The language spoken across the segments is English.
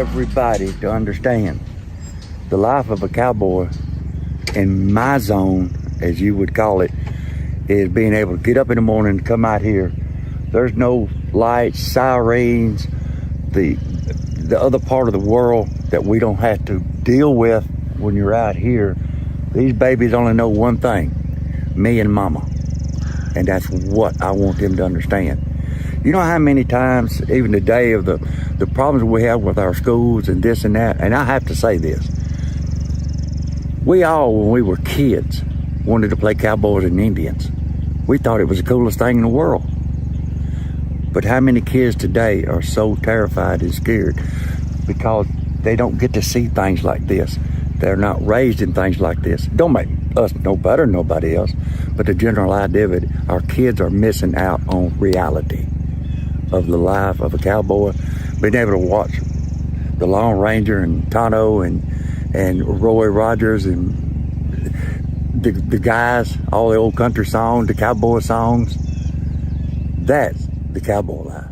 everybody to understand the life of a cowboy in my zone, as you would call it, is being able to get up in the morning and come out here. There's no lights, sirens, the other part of the world that we don't have to deal with when you're out here. These babies only know one thing, me and mama. And that's what I want them to understand. You know how many times, even today, of the problems we have with our schools and this and that, and I have to say this. We all, when we were kids, wanted to play cowboys and Indians. We thought it was the coolest thing in the world. But how many kids today are so terrified and scared because they don't get to see things like this? They're not raised in things like this. Don't make us no better than nobody else, but the general idea of it, our kids are missing out on reality of the life of a cowboy. Being able to watch the Lone Ranger and Tonto and Roy Rogers and the guys, all the old country songs, the cowboy songs, that's the cowboy life.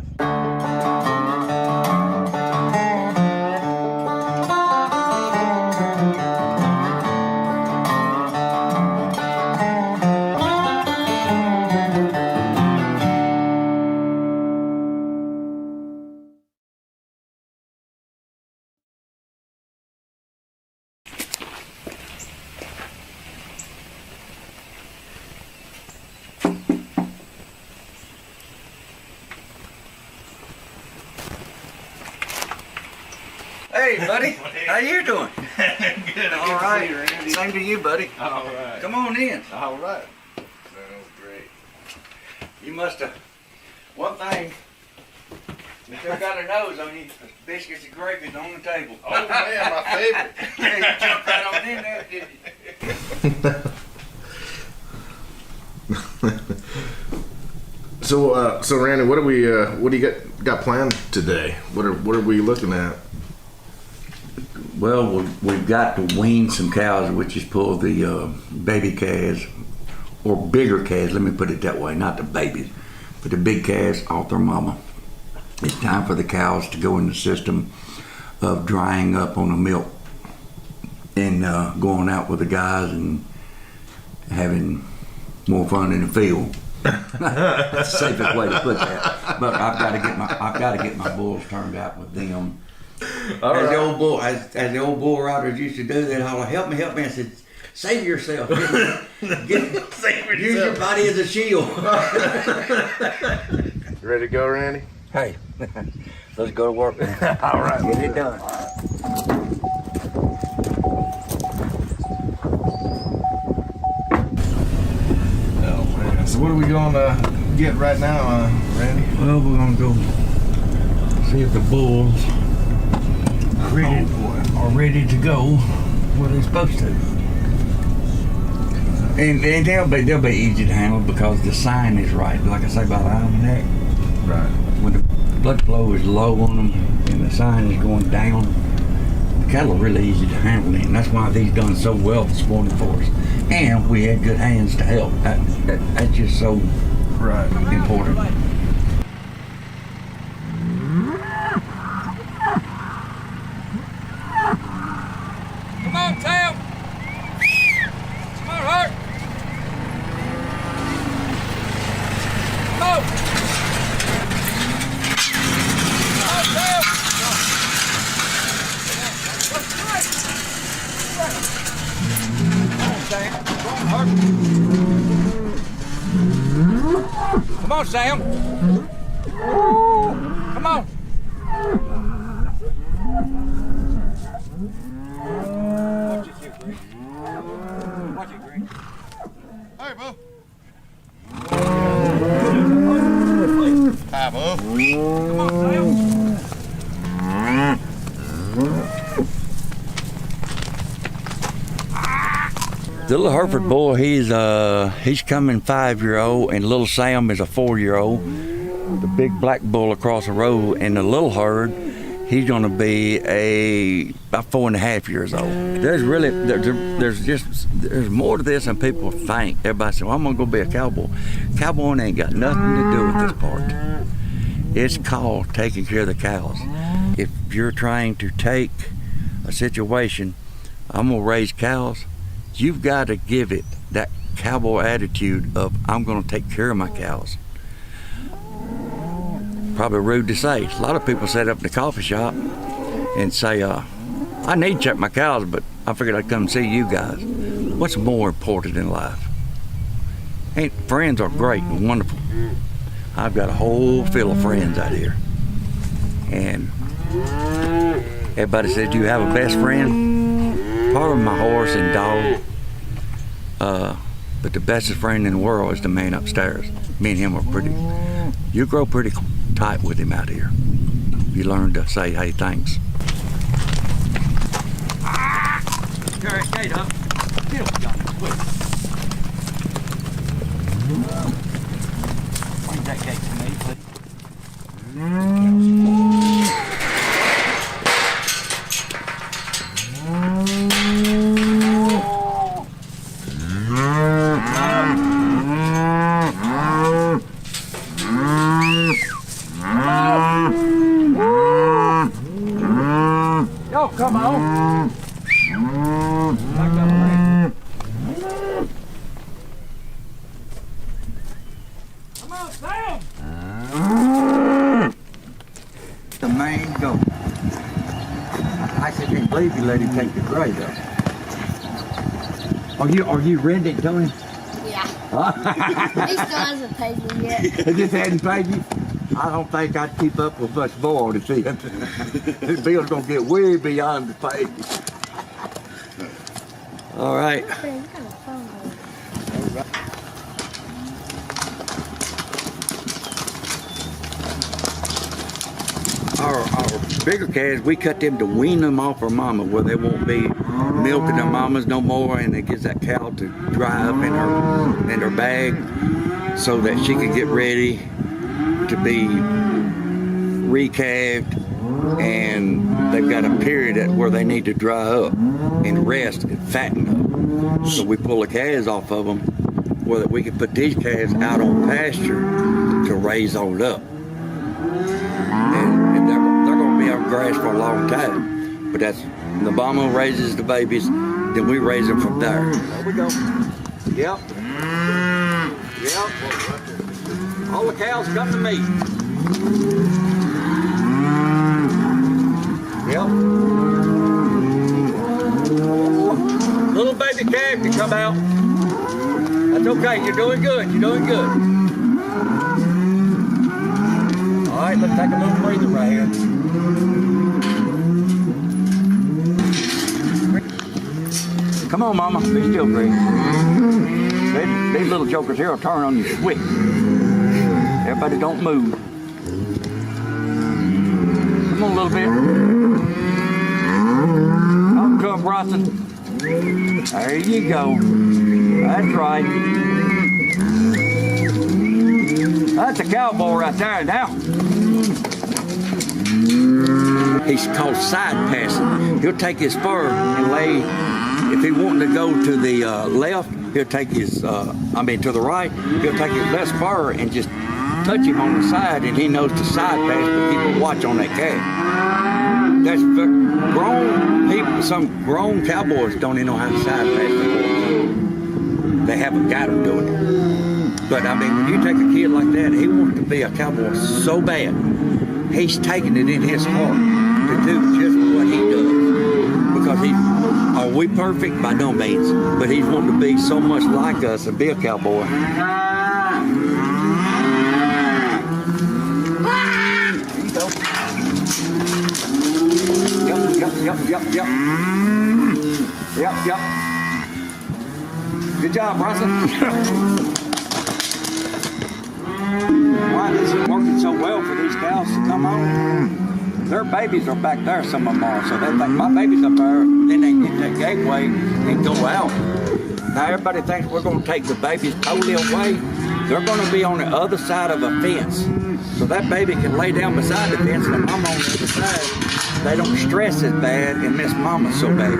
Hey, buddy. How you doing? Good. All right. Same to you, buddy. All right. Come on in. All right. Sounds great. You must have. One thing. You still got a nose on you. Biscuits and gravy on the table. Oh man, my favorite. Yeah, you jumped right on in there, did you? So Randy, what do you got planned today? What are we looking at? Well, we've got to wean some cows, which is pull the baby calves, or bigger calves, let me put it that way, not the babies, but the big calves off their mama. It's time for the cows to go in the system of drying up on the milk and going out with the guys and having more fun in the field. That's the safest way to put that. But I've got to get my bulls turned out with them. As the old bull riders used to do, they'd holler, help me. I said, save yourself. Use your body as a shield. Ready to go, Randy? Hey, let's go to work, man. All right. Get it done. Oh man. So what are we gonna get right now, Randy? Well, we're gonna go see if the bulls are ready to go where they're supposed to. And they'll be easy to handle because the sign is right. Like I say, by the almanac. Right. When the blood flow is low on them and the sign is going down, the cattle are really easy to handle, and that's why these done so well this morning for us. And we had good hands to help. That's just so important. Come on, Tam! Come on, Hart! Come on! Come on, Sam. Come on. Watch it, Green. Watch it, Green. Hey, Bo. Hi, Bo. Come on, Sam. The little Hereford bull, he's coming 5-year-old, and little Sam is a 4-year-old. The big black bull across the road, and the little herd, he's going to be about 4.5 years old. There's really there's more to this than people think. Everybody says, well, I'm going to go be a cowboy. Cowboying ain't got nothing to do with this part. It's called taking care of the cows. If you're trying to take a situation, I'm gonna raise cows, you've got to give it that cowboy attitude of, I'm gonna take care of my cows. Probably rude to say. A lot of people set up in the coffee shop and say, I need to check my cows, but I figured I'd come see you guys. What's more important in life? Friends are great and wonderful. I've got a whole field of friends out here. And everybody says, you have a best friend? Part of my horse and dog. But the bestest friend in the world is the man upstairs. Me and him are you grow pretty tight with him out here. You learn to say, hey, thanks. Turn that gate up. Get up, Johnny, quick. Bring that gate to me, please. Yo, come on. Back up, man. Come on, Sam. The main goat. I just can't believe you let him take the gray though. Are you renting to him? Yeah. He still hasn't paid me yet. He just hadn't paid you? I don't think I'd keep up with much more to see him. This bill's gonna get way beyond the pay. All right. Our bigger calves, we cut them to wean them off our mama where they won't be milking their mamas no more, and it gives that cow to dry up in her bag so that she can get ready to be recalved, and they've got a period where they need to dry up and rest and fatten up. So we pull the calves off of them where that we can put these calves out on pasture to raise on up. And they're going to be on grass for a long time. But that's, the mama raises the babies, then we raise them from there. There we go. Yep. Yep. All the cows come to me. Yep. Little baby calf can come out. That's okay. You're doing good. You're doing good. All right, let's take a little breather right here. Come on, Mama. Be still, Greg. These little jokers here will turn on you quick. Everybody don't move. Come on a little bit. Up come, Bronson. There you go. That's right. That's a cowboy right there now. He's called side passing. He'll take his fur and lay, if he wanting to go to the left, he'll take his, to the right, he'll take his left spur and just touch him on the side, and he knows to side pass to keep a watch on that calf. That's grown people, some grown cowboys don't even know how to side pass. They haven't got them doing it. But when you take a kid like that, he wants to be a cowboy so bad. He's taking it in his heart to do just what he does. Because are we perfect? By no means. But he's wanting to be so much like us and be a cowboy. Yep. Good job, Bronson. Why this is working so well for these cows to come on? Their babies are back there, some of them are. So they think my baby's up there, then they get that gateway and go out. Now everybody thinks we're going to take the babies totally away. They're going to be on the other side of a fence. So that baby can lay down beside the fence and the mama on the other side. They don't stress as bad and miss mama so bad.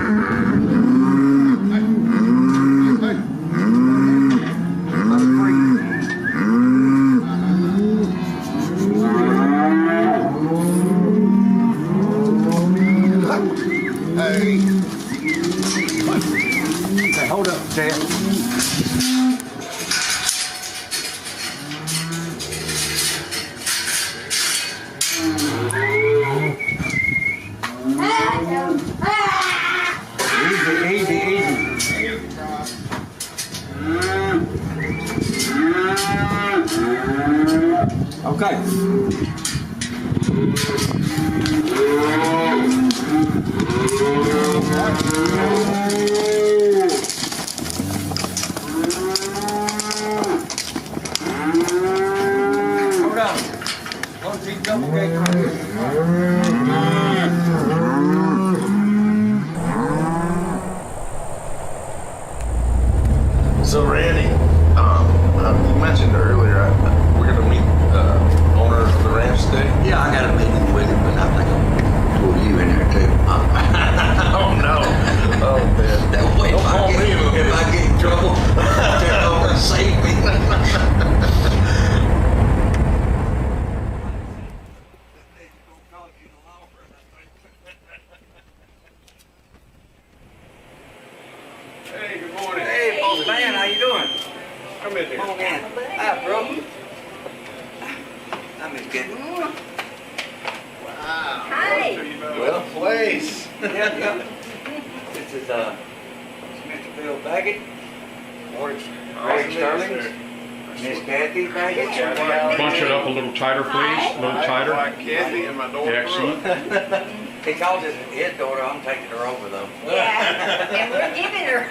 Okay, hold up, Ted. Easy, easy. Okay. Hold on. One, two, double gate. So Randy, you mentioned earlier we're gonna meet owner of the ranch today. Yeah, I got a meeting with him, but I think I'll pull you in there too. Oh no! Oh man! That way, Don't call me if I get in trouble, take over and save me. Hey, good morning. Hey, boss man, how you doing? Come in here. Come on in. Hi, bro. I'm just kidding. Wow. Hi. Well, place. Yeah. This is Mr. Bill Baggett, Gregsterling, Miss Kathy Baggett. Bunch it up a little tighter, please. A little tighter. Like Kathy and my daughter. Excellent. He calls it his daughter. I'm taking her over though. Yeah, and we're giving her.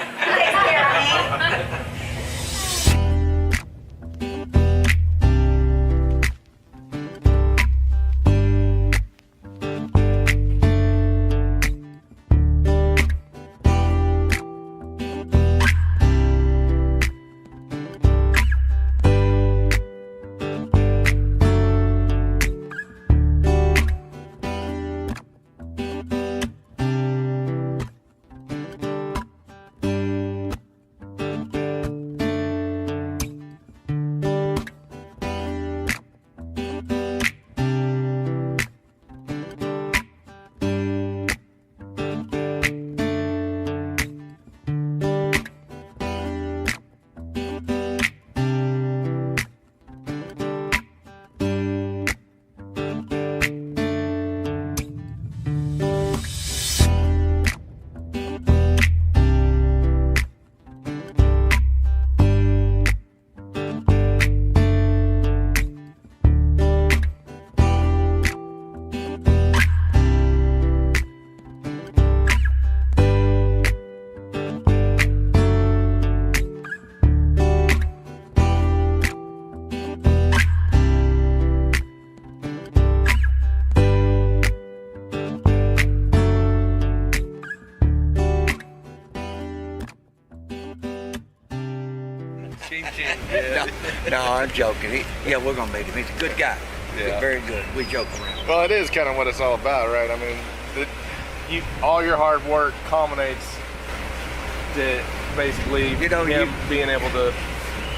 Take care of me. No, I'm joking. Yeah, we're gonna meet him. He's a good guy. Yeah. Very good. We joke around. Well, it is kind of what it's all about, right? I mean, all your hard work culminates to basically him being able to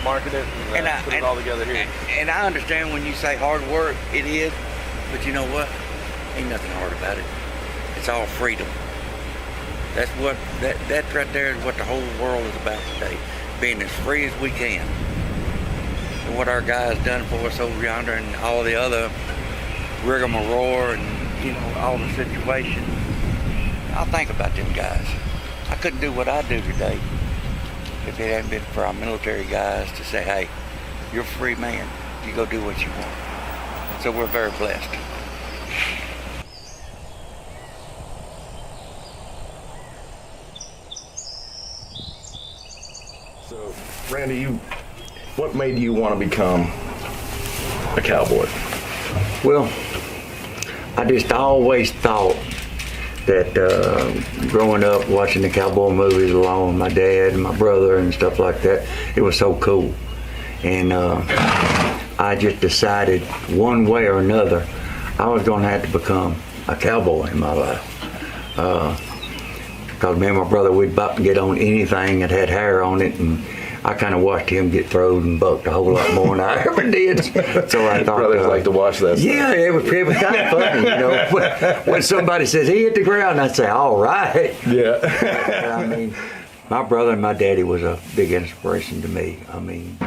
market it and put it all together here. And I understand when you say hard work, it is, but you know what? Ain't nothing hard about it. It's all freedom. That's what that right there is what the whole world is about today. Being as free as we can. And what our guys done for us over yonder and all the other rigmarole and, you know, all the situations. I think about them guys. I couldn't do what I do today if it hadn't been for our military guys to say, hey, you're a free man. You go do what you want. So we're very blessed. So, Randy, what made you want to become a cowboy? Well, I just always thought that growing up watching the cowboy movies along with my dad and my brother and stuff like that, it was so cool. And I just decided one way or another I was going to have to become a cowboy in my life. Because me and my brother, we'd about to get on anything that had hair on it, and I kind of watched him get thrown and bucked a whole lot more than I ever did. So I thought, brothers like to watch that stuff. Yeah, it was kind of funny, you know. When somebody says he hit the ground, I say, all right. Yeah. I mean, my brother and my daddy was a big inspiration to me. I mean,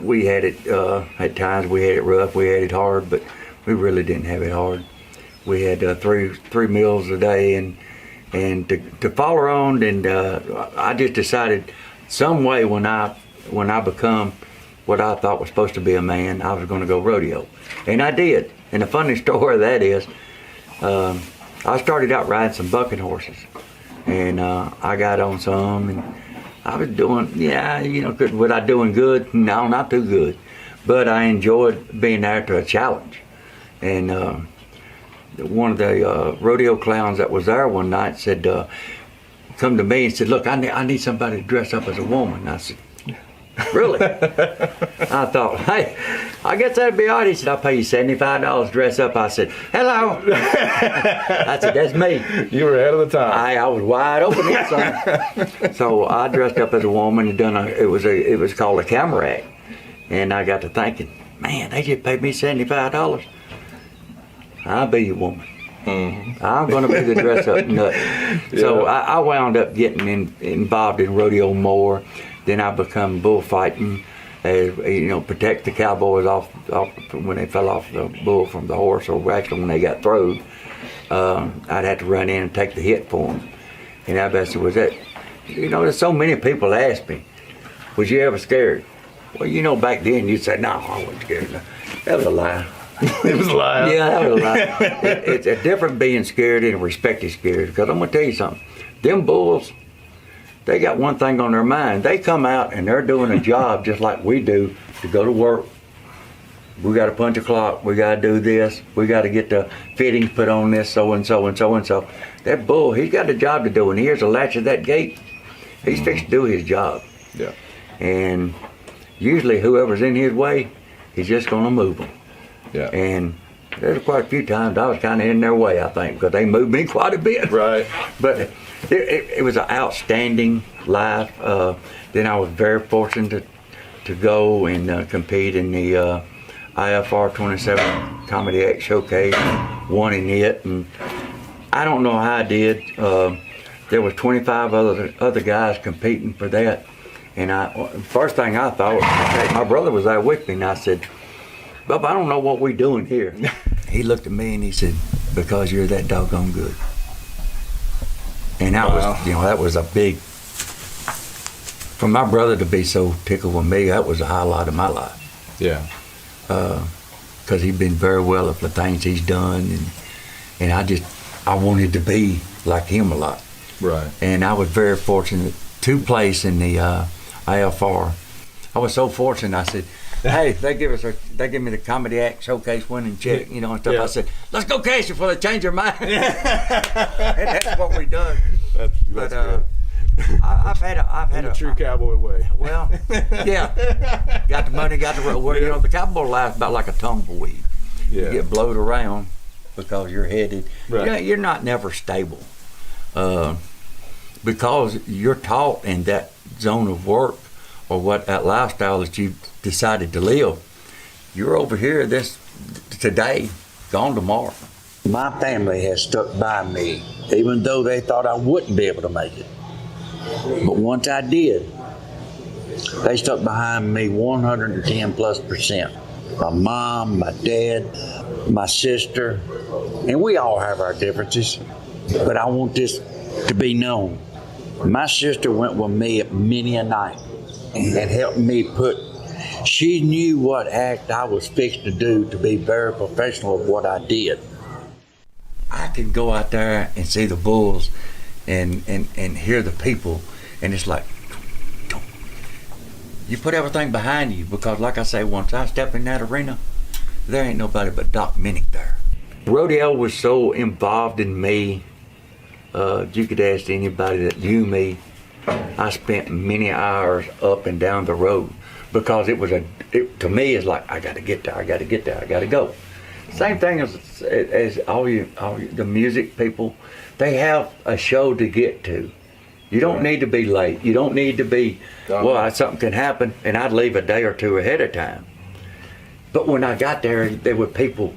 we had it at times. We had it rough. We had it hard, but we really didn't have it hard. We had three meals a day, and to follow on. And I just decided some way when I become what I thought was supposed to be a man, I was going to go rodeo, and I did. And the funny story of that is, I started out riding some bucking horses, and I got on some, and I was doing, was I doing good? No, not too good, but I enjoyed being there to a challenge. And one of the rodeo clowns that was there one night said, come to me and said, look, I need somebody to dress up as a woman. And I said, really? I thought, hey, I guess that'd be all right. He said, I'll pay you $75 to dress up. I said, hello. I said, that's me. You were ahead of the time. I was wide open inside. So I dressed up as a woman and it was called a camera act. And I got to thinking, man, they just paid me $75. I'll be your woman. Mm-hmm. I'm going to be the dress-up nut. Yeah. So I wound up getting involved in rodeo more. Then I become bullfighting, protect the cowboys off when they fell off the bull from the horse, or actually when they got thrown. I'd have to run in and take the hit for them. And I bet was that. There's so many people ask me, was you ever scared? Well, back then you'd say, no, I wasn't scared. That was a lie. It was a lie. Yeah, that was a lie. It's a different being scared and respected scared. Because I'm going to tell you something. Them bulls, they got one thing on their mind. They come out and they're doing a job just like we do to go to work. We got to punch a clock. We got to do this. We got to get the fittings put on this, so and so and so and so. That bull, he's got a job to do. And here's the latch of that gate. He's fixed to do his job. Yeah. And usually whoever's in his way, he's just going to move them. Yeah. And there's quite a few times I was kind of in their way, I think, because they moved me quite a bit. Right. But it was an outstanding life. Then I was very fortunate to go and compete in the IFR 27 Comedy Act Showcase, won in it. And I don't know how I did. There was 25 other guys competing for that. And first thing I thought, my brother was there with me, and I said, Bubba, I don't know what we're doing here. He looked at me and he said, because you're that doggone good. And that was a big, for my brother to be so tickled with me, that was a highlight of my life. Yeah. Because he'd been very well at the things he's done, and I wanted to be like him a lot. Right. And I was very fortunate to place in the IFR. I was so fortunate, I said, hey, they give me the Comedy Act Showcase winning check, and stuff. Yeah. I said, let's go cash it before they change their mind. And that's what we done. That's good. I've had a true cowboy way. Well, yeah, got the money, got the road. Well, the cowboy life's about like a tumbleweed. Yeah. You get blowed around because you're headed. Right. You're not never stable, because you're taught in that zone of work, or what that lifestyle that you decided to live. You're over here today, gone tomorrow. My family has stuck by me, even though they thought I wouldn't be able to make it. But once I did, they stuck behind me 110+%. My mom, my dad, my sister, and we all have our differences, but I want this to be known. My sister went with me at many a night and helped me she knew what act I was fixed to do to be very professional of what I did. I can go out there and see the bulls and hear the people, and it's like, you put everything behind you, because like I say, once I step in that arena, there ain't nobody but Doc Minnick there. Rodeo was so involved in me. You could ask anybody that knew me. I spent many hours up and down the road, because to me it's like, I gotta get there, I gotta go. Same thing as all the music people, they have a show to get to, You don't need to be late. You don't need to be, something can happen, and I'd leave a day or two ahead of time. But when I got there were people,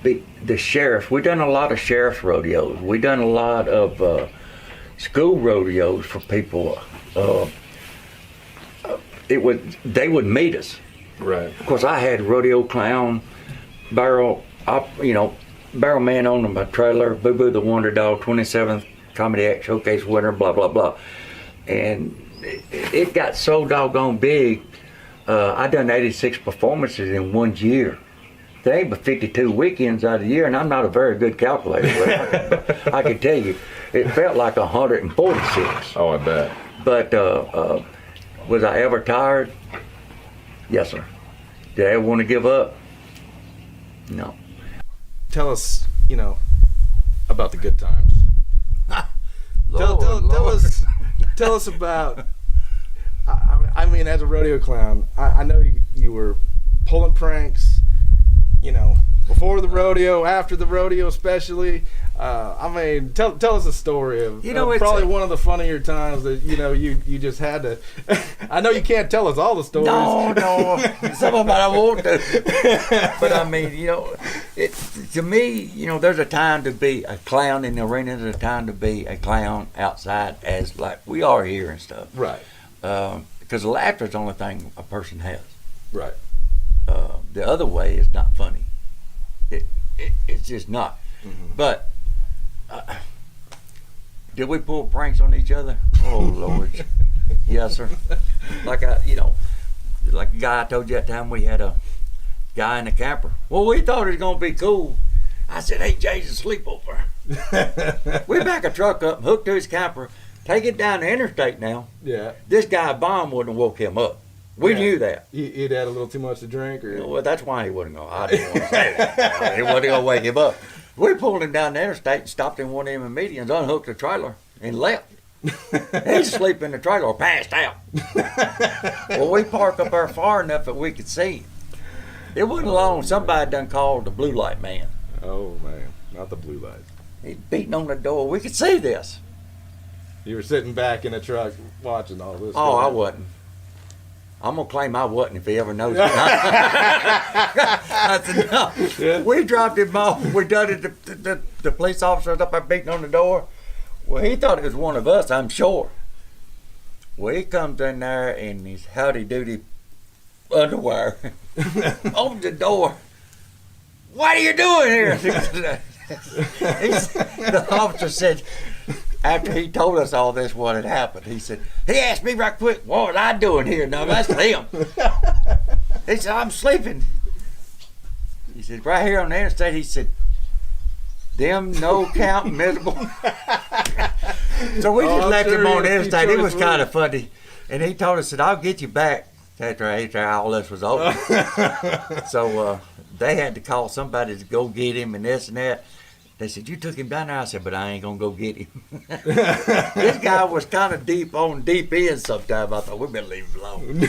the sheriffs. We done a lot of sheriff's rodeos. We done a lot of school rodeos for people. They would meet us. Right. Of course, I had rodeo clown, barrel man on my trailer, BooBoo the Wonder Dog, 27th Comedy Act Showcase winner, blah, blah, blah. And it got so doggone big, I done 86 performances in 1 year. There ain't but 52 weekends out of the year, and I'm not a very good calculator, but I can tell you, it felt like 146. Oh, I bet. But was I ever tired? Yes, sir. Did I ever want to give up? No. Tell us, about the good times. Tell us about. I mean, as a rodeo clown, I know you were pulling pranks. Before the rodeo, after the rodeo, especially. I mean, tell us a story of probably one of the funnier times that you just had to. I know you can't tell us all the stories. No, some of them I won't do. But I mean, to me, there's a time to be a clown in the arena. There's a time to be a clown outside, as like we are here and stuff. Right. Because laughter is the only thing a person has. Right. The other way is not funny. It's just not. Mm-hmm. But did we pull pranks on each other? Oh Lord, yes sir. Like like a guy I told you that time we had a guy in a camper. Well, we thought it was gonna be cool. I said, "Hey, Jay's asleep over." We back a truck up, hooked to his camper, take it down the interstate. Now, yeah, this guy bomb wouldn't have woke him up. We knew that. He'd had a little too much to drink, or well, that's why he wasn't going. I didn't want to say that. He wasn't going to wake him up. We pulled him down the interstate and stopped in one of them medians, unhooked the trailer, and left. He's asleep in the trailer or passed out. Well, we parked up there far enough that we could see him. It wasn't long. Somebody done called the blue light man. Oh man, not the blue light. He's beating on the door. We could see this. You were sitting back in the truck watching all this. Oh, I wasn't. I'm gonna claim I wasn't if he ever knows it. I said no. Yeah. We dropped him off. We done it. The police officers up there beating on the door. Well, he thought it was one of us, I'm sure. Well, he comes in there in his howdy doody underwear, opens the door. What are you doing here? The officer said, after he told us all this, what had happened, he said, he asked me right quick, what was I doing here? No, that's him. He said, I'm sleeping. He said, right here on the interstate, he said, them no count miserable. So we just left him on the interstate. It was kind of funny. And he told us that I'll get you back after all this was over. So they had to call somebody to go get him and this and that. They said, you took him down there? I said, but I ain't going to go get him. This guy was kind of deep in sometime. I thought, we better leave him alone.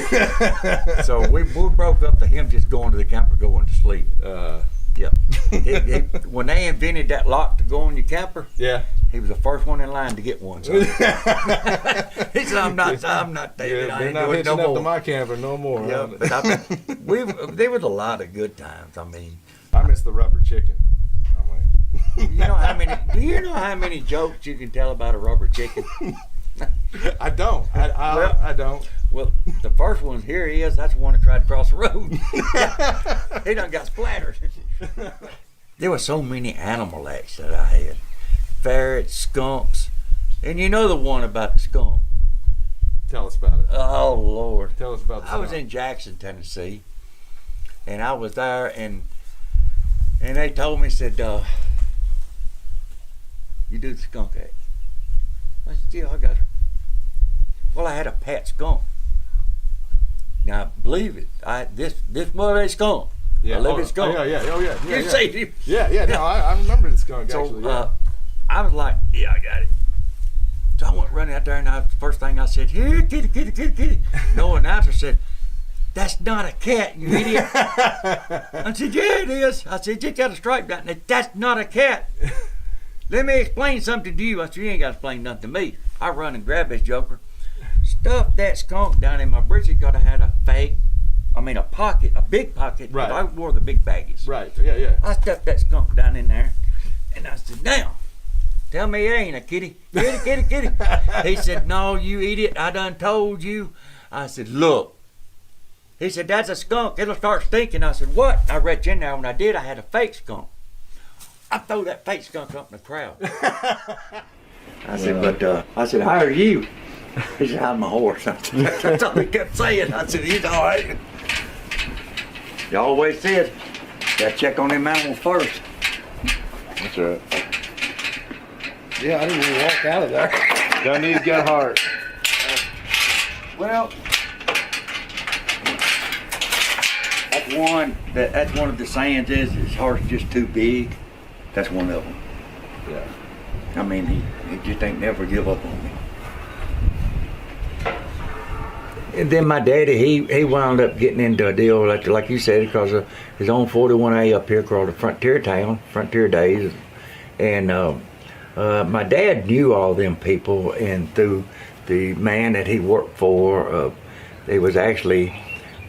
So we broke up to him just going to the camper, going to sleep. Yep. When they invented that lock to go on your camper, yeah, he was the first one in line to get one. So. He said, I'm not taking it. I ain't doing it no more. To my camper no more. Yeah, but there was a lot of good times. I mean, I miss the rubber chicken. Do you know how many jokes you can tell about a rubber chicken? I don't. I don't. Well, the first one, here he is. That's the one that tried to cross the road. He done got splattered. There were so many animal acts that I had. Ferrets, skunks. And you know the one about the skunk. Tell us about it. Oh, Lord. Tell us about the skunk. I was in Jackson, Tennessee. And I was there, and they told me, said, you do the skunk act. I said, yeah, I got her. Well, I had a pet skunk. Now, believe it, this was a skunk. Yeah. I live in skunk. Oh, yeah. You see him? Yeah. No, I remember the skunk, actually. So, I was like, yeah, I got it. So I went running out there, and the first thing I said, here, kitty. No announcer said, that's not a cat, you idiot. I said, yeah, it is. I said, you got a stripe down there. That's not a cat. Let me explain something to you. I said, you ain't got to explain nothing to me. I run and grab this joker, stuffed that skunk down in my breeches. Gotta had a pocket, a big pocket. Right. I wore the big baggies. Right. Yeah. I stuffed that skunk down in there, and I said, "Now, tell me it ain't a kitty. Kitty." He said, "No, you idiot. I done told you." I said, "Look." He said, "That's a skunk. It'll start stinking." I said, "What?" I reached in there. When I did, I had a fake skunk. I threw that fake skunk up in the crowd. I said, "How are you?" He said, "I'm a horse." That's all he kept saying. I said, "He's all right." You always said, gotta check on them animals first. That's right. Yeah, I didn't even walk out of there. Dundee's got heart. Well, that's one of the sayings is his heart's just too big. That's one of them. Yeah. I mean, he just ain't never give up on me. And then my daddy, he wound up getting into a deal, like you said, because of his own 41A up here called the Frontier Town, Frontier Days. And my dad knew all them people, and through the man that he worked for, they was actually,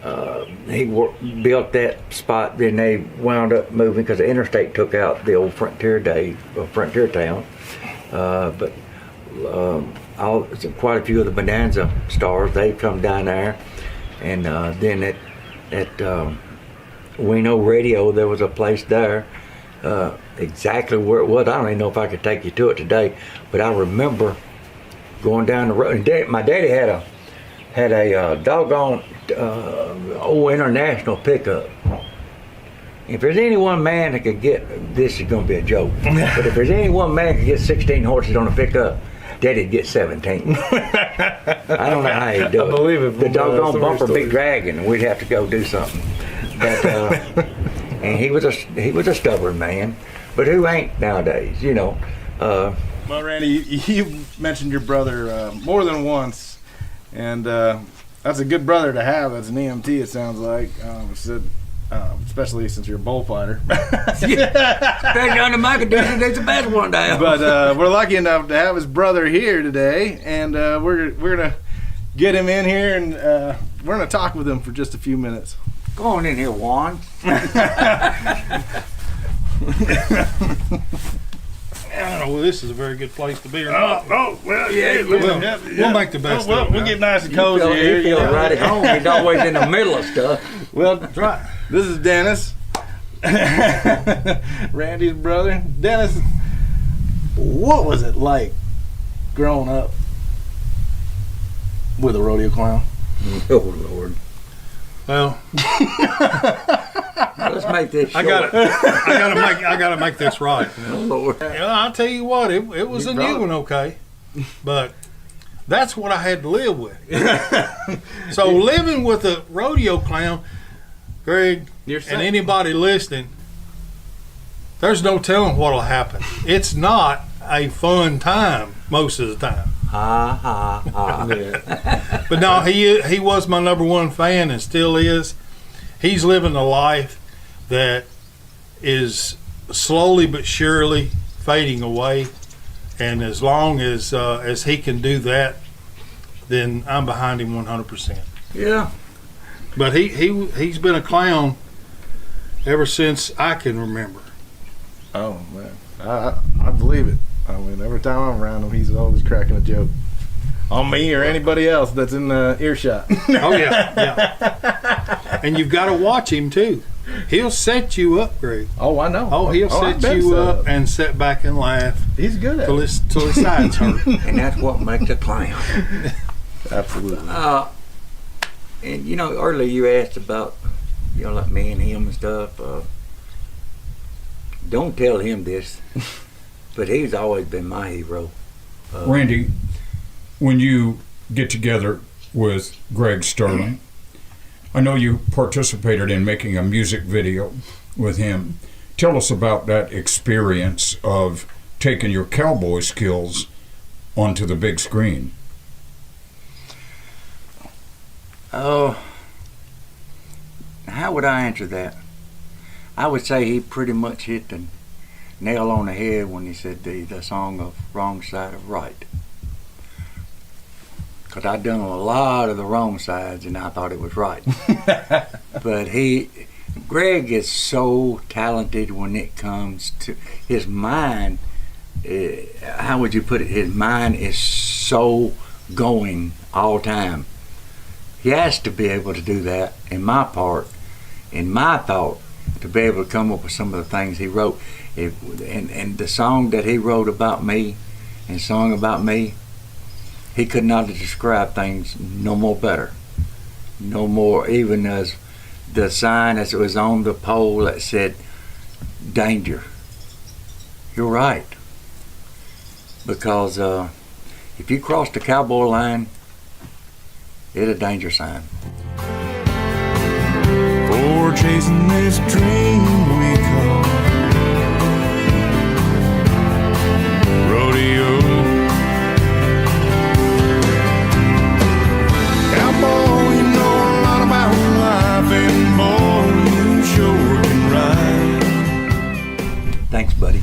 built that spot, then they wound up moving because the interstate took out the old Frontier Town. But quite a few of the Bonanza stars, they come down there, and then at Weno Radio, there was a place there, exactly where it was. I don't even know if I could take you to it today, but I remember going down the road. And my daddy had a doggone old international pickup. If there's any one man that could get, this is going to be a joke, but if there's any one man that could get 16 horses on a pickup, Daddy'd get 17. I don't know how he'd do it. I believe it. The doggone bumper be dragging, and we'd have to go do something. But and he was a stubborn man, but who ain't nowadays, you know? Well, Randy, you mentioned your brother more than once, and that's a good brother to have as an EMT. It sounds like, especially since you're a bullfighter. Especially under my conditions, it's the best one to have. But we're lucky enough to have his brother here today, and we're gonna get him in here, and we're gonna talk with him for just a few minutes. Go on in here, Juan. I don't know whether this is a very good place to be or not. Well, yeah. We'll make the best of it. We'll get nice and cozy here. He feels right at home. He's always in the middle of stuff. Well, that's right. This is Dennis, Randy's brother. Dennis, what was it like growing up with a rodeo clown? Oh Lord. Well, let's make this short. I gotta make this right. Oh Lord. Yeah, I'll tell you what, it was a new one, okay, but that's what I had to live with. So living with a rodeo clown, Greg, and anybody listening, there's no telling what'll happen. It's not a fun time most of the time. Ha ha ha. But no, he was my number one fan and still is. He's living a life that is slowly but surely fading away, and as long as he can do that, then I'm behind him 100%. Yeah. But he's been a clown ever since I can remember. Oh man, I believe it. I mean, every time I'm around him, he's always cracking a joke on me or anybody else that's in earshot. Oh yeah. And you've got to watch him too. He'll set you up, Greg. Oh, I know. Oh, he'll set you up and sit back and laugh. He's good at till it. Till his sides hurt. And that's what makes a clown. Absolutely. And you know, earlier you asked about, you know, like me and him and stuff. Don't tell him this, but he's always been my hero. Randy, when you get together with Gregsterling, I know you participated in making a music video with him. Tell us about that experience of taking your cowboy skills onto the big screen. Oh, how would I answer that? I would say he pretty much hit the nail on the head when he said the song of Wrong Side of Right. because I'd done a lot of the wrong sides and I thought it was right. But Greg is so talented when it comes to his mind. How would you put it? His mind is so going all the time. He has to be able to do that in my thought, to be able to come up with some of the things he wrote. And the song that he wrote about me and sung about me, he could not have described things no more better. No more, even as the sign as it was on the pole that said, danger. You're right. Because if you cross the cowboy line, it's a danger sign. For chasing this dream we call rodeo. Cowboy, you know a lot about life, and boy, you sure can ride. Thanks, buddy.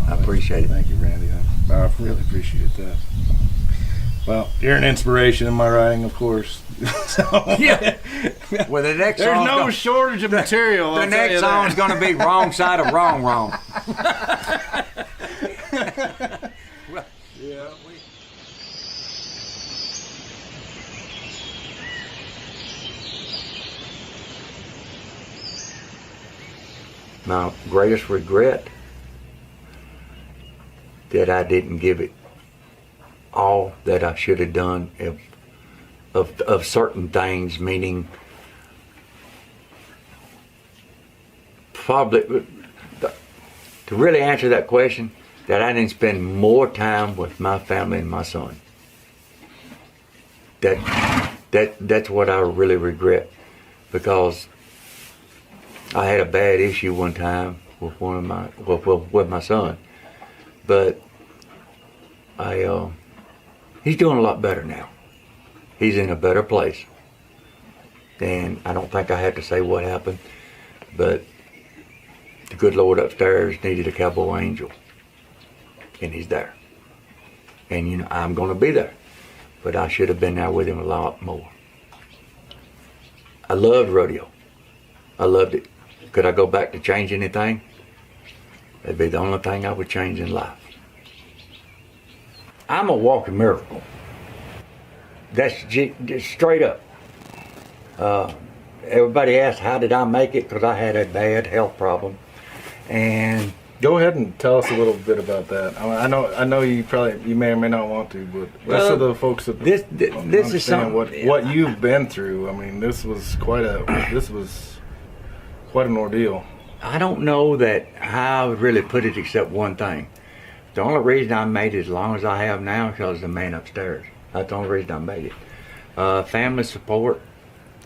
I appreciate it. Thank you, Randy. I really appreciate that. Well, you're an inspiration in my writing, of course. So, Yeah. Well, the next there's song's no shortage of material. the next song's going to be Wrong Side of Wrong. Yeah. My greatest regret that I didn't give it all that I should have done of certain things, meaning probably to really answer that question, that I didn't spend more time with my family and my son. That's what I really regret, because I had a bad issue one time with with my son, but he's doing a lot better now. He's in a better place, and I don't think I have to say what happened, but the good Lord upstairs needed a cowboy angel, and he's there. And you know, I'm going to be there, but I should have been there with him a lot more. I loved rodeo. I loved it. Could I go back to change anything? That'd be the only thing I would change in life. I'm a walking miracle. That's just straight up. Everybody asks, how did I make it? Because I had a bad health problem. And Go ahead and tell us a little bit about that. I know you may or may not want to, but just so the folks that this is something what you've been through. I mean, this was quite an ordeal. I don't know that how I would really put it, except one thing. The only reason I made it as long as I have now is because of the man upstairs. That's the only reason I made it. Family support,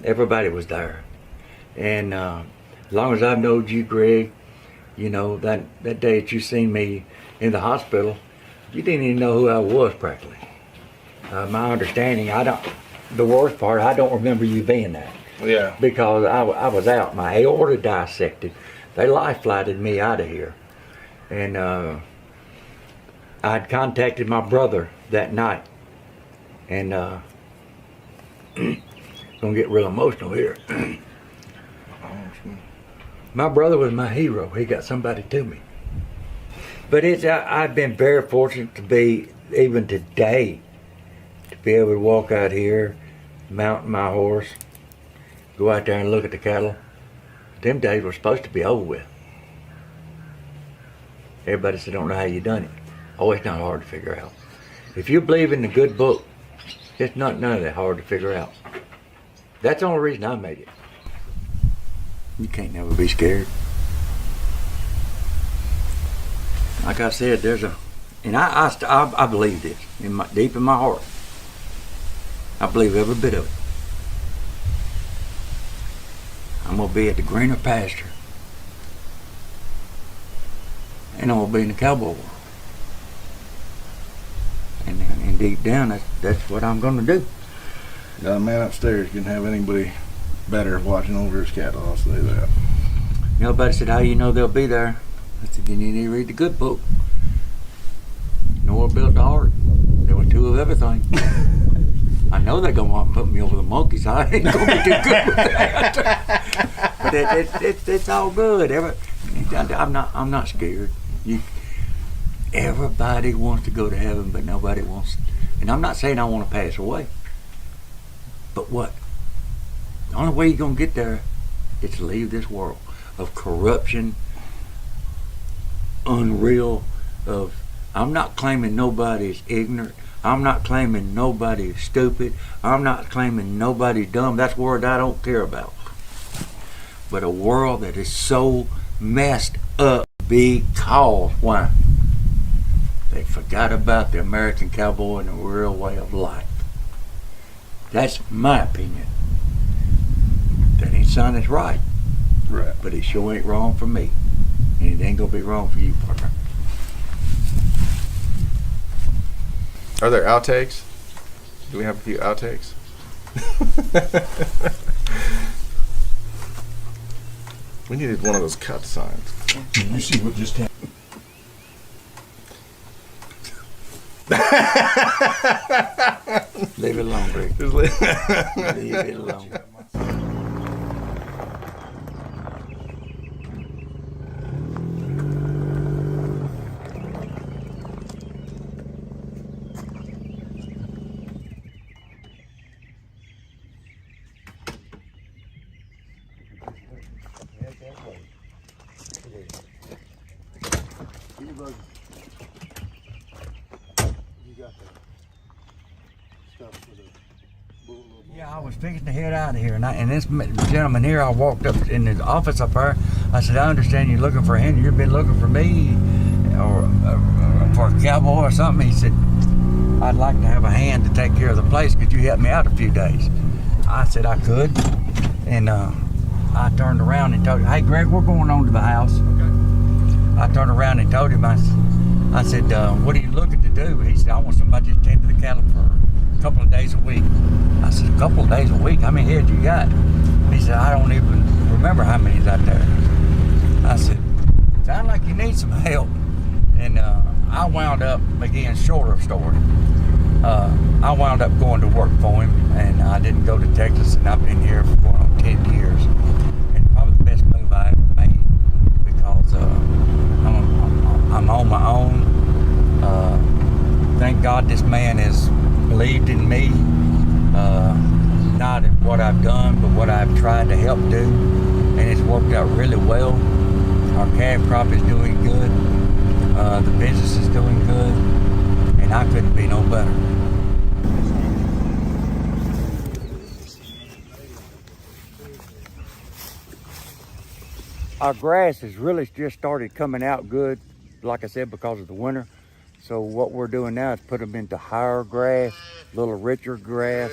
everybody was there. And as long as I've known you, Greg, you know, that day that you seen me in the hospital, you didn't even know who I was practically. My understanding, the worst part, I don't remember you being there. Yeah. Because I was out. My aorta dissected. They life flighted me out of here. And I'd contacted my brother that night. And gonna get real emotional here. My brother was my hero. He got somebody to me. But I've been very fortunate to be, even today, to be able to walk out here, mount my horse, go out there and look at the cattle. Them days were supposed to be over with. Everybody said, don't know how you done it. Oh, it's not hard to figure out. If you believe in the good book, it's not none of that hard to figure out. That's the only reason I made it. You can't never be scared. Like I said, and I believe this deep in my heart. I believe every bit of it. I'm gonna be at the greener pasture, and I'm gonna be in the cowboy world. And deep down, that's what I'm gonna do. Got a man upstairs can have anybody better watching over his cattle, I'll say that. Nobody said, how you know they'll be there? I said, then you need to read the good book. Noah built the ark. There were two of everything. I know they're gonna want to put me over the monkeys. I ain't gonna be too good with that. But it's all good. I'm not scared. Everybody wants to go to heaven, but nobody wants. And I'm not saying I want to pass away. But what? The only way you're gonna get there is to leave this world of corruption, unreal. I'm not claiming nobody is ignorant. I'm not claiming nobody is stupid. I'm not claiming nobody's dumb. That's a word I don't care about. But a world that is so messed up because, why? They forgot about the American cowboy and the real way of life. That's my opinion. That ain't something that's right. Right. But it sure ain't wrong for me. And it ain't gonna be wrong for you, partner. Are there outtakes? Do we have a few outtakes? We needed one of those cut signs. You see what just happened? Leave it alone, Rick. Leave it alone. Yeah, I was fixing to head out of here, and this gentleman here, I walked up in his office up there. I said, I understand you're looking for him. You've been looking for me or for a cowboy or something. He said, I'd like to have a hand to take care of the place. Could you help me out a few days? I said I could, and I turned around and told him, hey, Greg, we're going on to the house. Okay. I turned around and told him, I said, what are you looking to do? He said, I want somebody to tend to the cattle for a couple of days a week. I said, a couple of days a week? How many heads you got? He said, I don't even remember how many's out there. I said, sound like you need some help. And I wound up, again, shorter story. I wound up going to work for him, and I didn't go to Texas, and I've been here for going on 10 years. And probably the best move I ever made, because I'm on my own. Thank God this man has believed in me, not in what I've done, but what I've tried to help do, and it's worked out really well. Our calf crop is doing good, the business is doing good, and I couldn't be no better. Our grass has really just started coming out good, like I said, because of the winter. So what we're doing now is put them into higher grass, a little richer grass.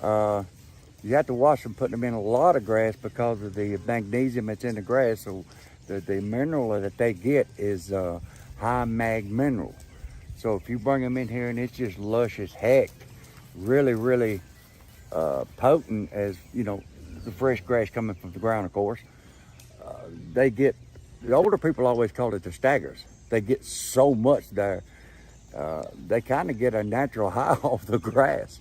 You have to watch them putting them in a lot of grass because of the magnesium that's in the grass. So the mineral that they get is high mag mineral. So if you bring them in here and it's just lush as heck, really, really potent, as you know, the fresh grass coming from the ground, of course. They get, the older people always call it the staggers. They get so much there. They kind of get a natural high off the grass.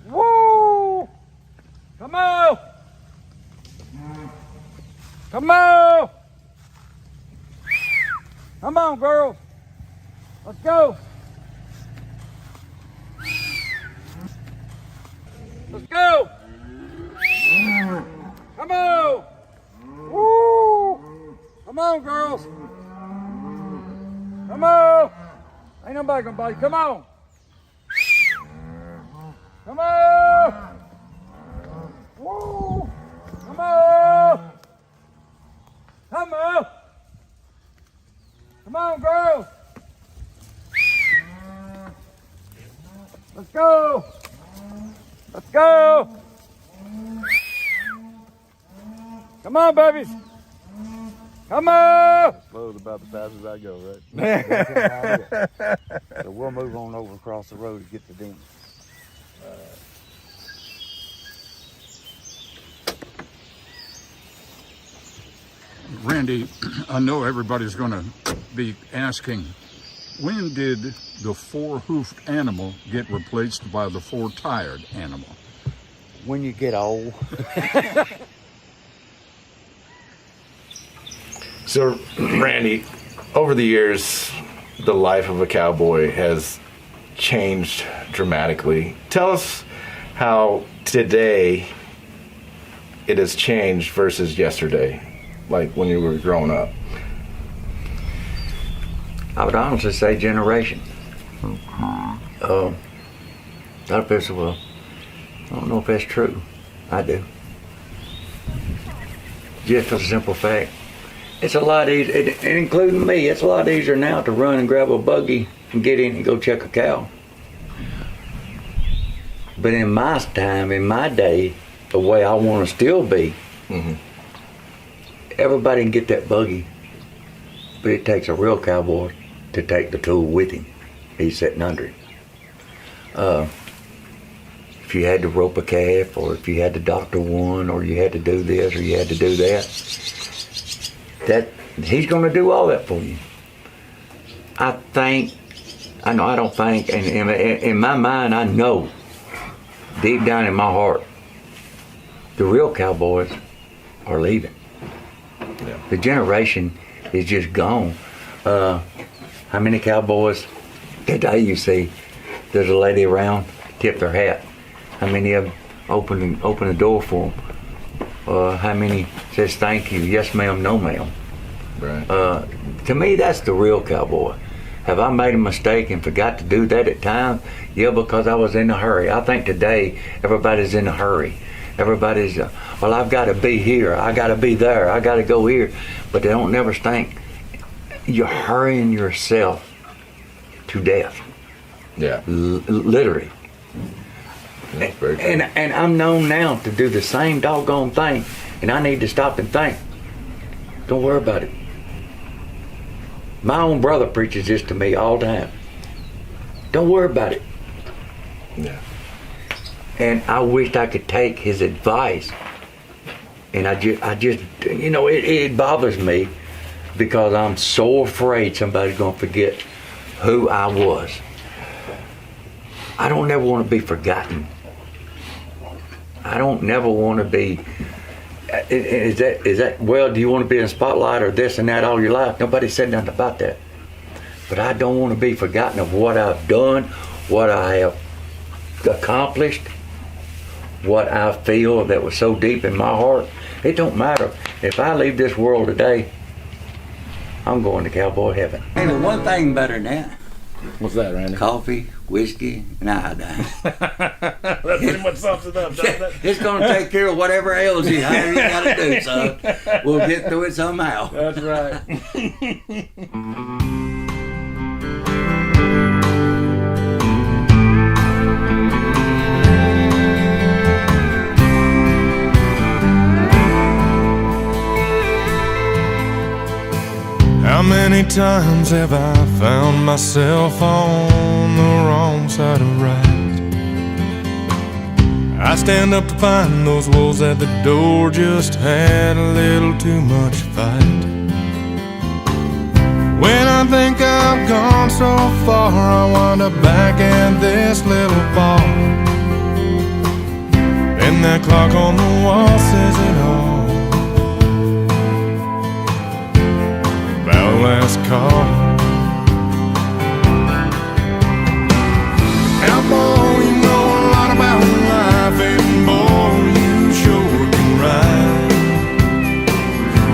Woo! Come on! Come on! Come on, girls. Let's go. Let's go. Come on. Woo! Come on, girls. Come on. Ain't nobody gonna bite you. Come on. Come on. Woo! Come on. Come on. Come on, girls. Let's go. Let's go. Come on, babies. Come on. Slow's about as fast as I go, right? So we'll move on over across the road to get to them. Randy, I know everybody's going to be asking, when did the four-hoofed animal get replaced by the four-tired animal? When you get old. So, Randy, over the years, the life of a cowboy has changed dramatically. Tell us how today it has changed versus yesterday, like when you were growing up. I would honestly say generation. A lot of people say, well, I don't know if that's true. I do. Just for the simple fact, it's a lot easier, and including me, it's a lot easier now to run and grab a buggy and get in and go check a cow. But in my time, in my day, the way I want to still be, everybody can get that buggy, but it takes a real cowboy to take the tool with him. He's sitting under it. If you had to rope a calf, or if you had to doctor one, or you had to do this, or you had to do that, he's going to do all that for you. And in my mind, I know, deep down in my heart, the real cowboys are leaving. Yeah. The generation is just gone. How many cowboys today you see, there's a lady around, tip their hat? How many of them open the door for them? How many says thank you, yes ma'am, no ma'am? Right. To me, that's the real cowboy. Have I made a mistake and forgot to do that at times? Yeah, because I was in a hurry. I think today everybody's in a hurry. Everybody's, well, I've got to be here, I got to be there, I got to go here. But they don't never think you're hurrying yourself to death. Yeah. Literally. And I'm known now to do the same doggone thing, and I need to stop and think. Don't worry about it. My own brother preaches this to me all the time. Don't worry about it. Yeah. And I wished I could take his advice. And I just, it bothers me because I'm so afraid somebody's going to forget who I was. I don't never want to be forgotten. I don't never want to be. Is that well? Do you want to be in the spotlight or this and that all your life? Nobody said nothing about that. But I don't want to be forgotten of what I've done, what I have accomplished, what I feel that was so deep in my heart. It don't matter. If I leave this world today, I'm going to cowboy heaven. Ain't one thing better than that. What's that, Randy? Coffee, whiskey, and iodine. That pretty much sums it up, doesn't it? It's going to take care of whatever ails you, however you got to do, so we'll get through it somehow. That's right. How many times have I found myself on the wrong side of right? I stand up to find those wolves at the door just had a little too much fight. When I think I've gone so far, I wind up back at this little bar. And that clock on the wall says it all. Last call. Cowboy, you know a lot about life, and boy, you sure can ride.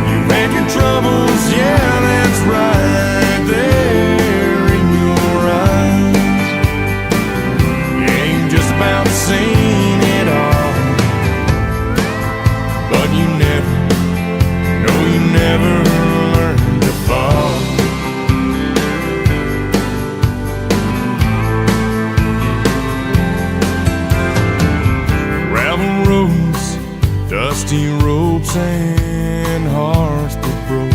You had your troubles, yeah, that's right there in your eyes. You ain't just about seen it all, but you never learned to fall. Gravel roads, dusty ropes, and hearts that broke.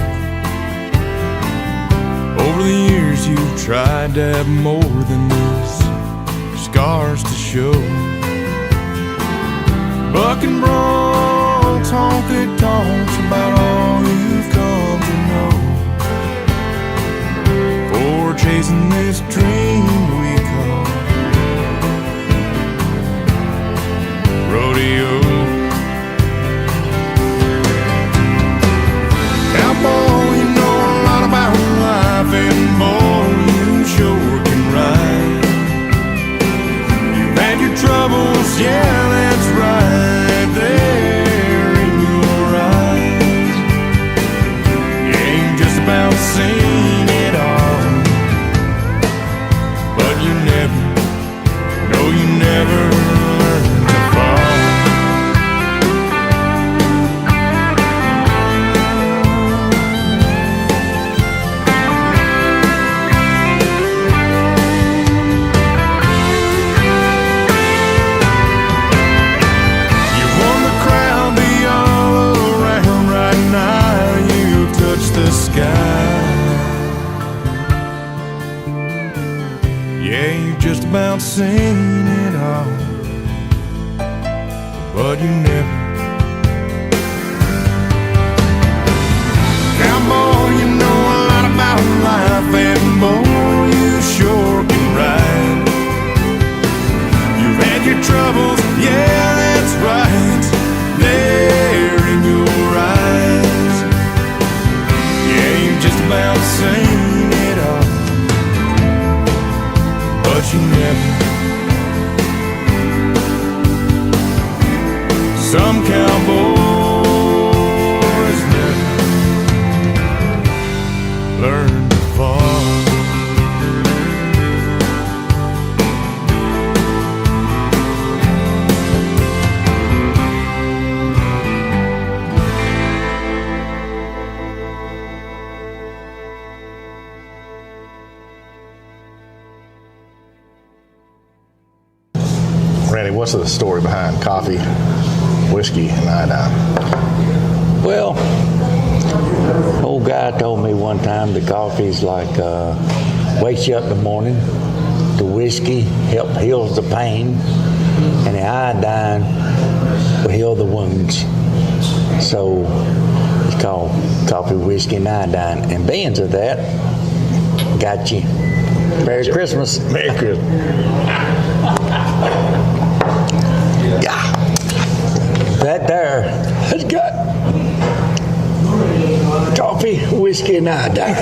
Over the years you've tried to have more than these scars to show. Buck and broncs, honky tonks about all you've come to know. For chasing this dream seen it all, but you never. Cowboy, you know a lot about life, and boy, you sure can ride. You've had your troubles, yeah, that's right, there in your eyes. Yeah, you just about seen it all, but you never. Some cowboys never learn to fall. Randy, what's the story behind coffee, whiskey, and iodine? Well, old guy told me one time the coffee's like wakes you up in the morning. The whiskey heals the pain, and the iodine will heal the wounds. So it's called coffee, whiskey, and iodine. And beings of that, got you. Merry Christmas. Merry Christmas. Yeah. That there has got coffee, whiskey, and iodine.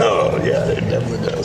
Oh, yeah, it definitely does.